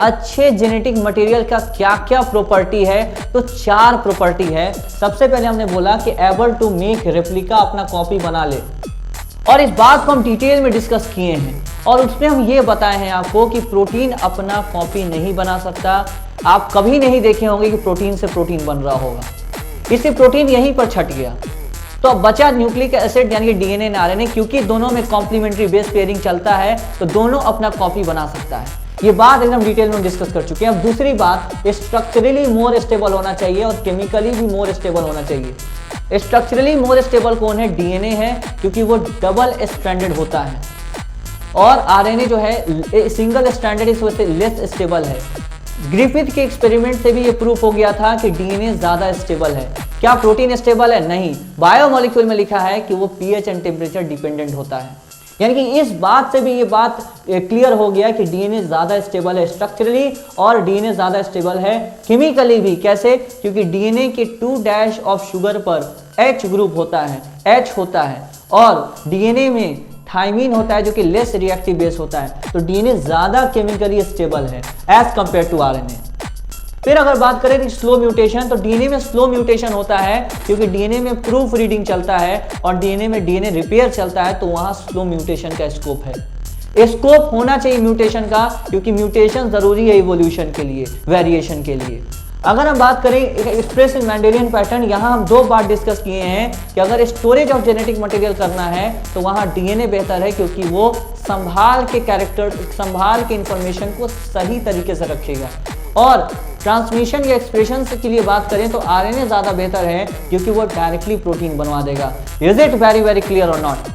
अच्छे genetic material का क्या क्या प्रॉपर्टी है, तो 4 प्रॉपर्टी है। सबसे पहले हमने बोला कि एबल टू मेक रेप्लिका, अपना कॉपी बना ले, और इस बात को हम डिटेल में डिस्कस किए हैं और उसमें हम ये बताए हैं आपको कि प्रोटीन अपना कॉपी नहीं बना सकता। आप कभी नहीं देखे होंगे कि प्रोटीन से प्रोटीन बन रहा होगा, इसलिए प्रोटीन यहीं पर छट गया। तो अब बचा न्यूक्लिक एसिड यानी कि डीएनए एंड आरएनए, क्योंकि दोनों में कॉम्प्लीमेंट्री बेस पेयरिंग चलता है तो दोनों अपना कॉपी बना सकता है। ये बात एकदम डिटेल में डिस्कस कर चुके हैं। अब दूसरी बात, स्ट्रक्चरली मोर स्टेबल होना चाहिए और केमिकली भी मोर स्टेबल होना चाहिए। स्ट्रक्चरली मोर स्टेबल कौन है? डीएनए है, क्योंकि वो डबल स्ट्रैंडेड होता है, और आरएनए जो है सिंगल स्ट्रैंडेड, इस वजह से लेस स्टेबल है। ग्रिफिथ के एक्सपेरिमेंट से भी ये प्रूफ हो गया था कि डीएनए ज्यादा स्टेबल है। क्या प्रोटीन स्टेबल है? नहीं। बायोमोलिक्यूल में लिखा है कि वो पीएच एंड टेम्परेचर डिपेंडेंट होता है। यानी कि इस बात से भी ये बात क्लियर हो गया कि डीएनए ज्यादा स्टेबल है स्ट्रक्चरली, और डीएनए ज्यादा स्टेबल है केमिकली भी। कैसे? क्योंकि डीएनए के 2' ऑफ शुगर पर H ग्रुप होता है, H होता है, और डीएनए में थाइमीन होता है जो कि लेस रिएक्टिव बेस होता है। तो डीएनए ज्यादा केमिकली स्टेबल है एज कंपेयर टू आरएनए। फिर अगर बात करें स्लो म्यूटेशन, तो डीएनए में स्लो म्यूटेशन होता है क्योंकि डीएनए में प्रूफ रीडिंग चलता है और डीएनए में डीएनए रिपेयर चलता है, तो वहां स्लो म्यूटेशन का स्कोप है। स्कोप होना चाहिए म्यूटेशन का, क्योंकि म्यूटेशन जरूरी है इवोल्यूशन के लिए, वेरिएशन के लिए। अगर हम बात करें एक्सप्रेस इन मेंडेलियन पैटर्न, यहाँ हम 2 बात डिस्कस किए हैं कि अगर स्टोरेज ऑफ जेनेटिक मटेरियल करना है तो वहाँ डीएनए बेहतर है, क्योंकि वो संभाल के इंफॉर्मेशन को सही तरीके से रखेगा। और ट्रांसमिशन या एक्सप्रेशन के लिए बात करें तो आरएनए ज्यादा बेहतर है, क्योंकि वो डायरेक्टली प्रोटीन बनवा देगा। Is it very very clear और नॉट?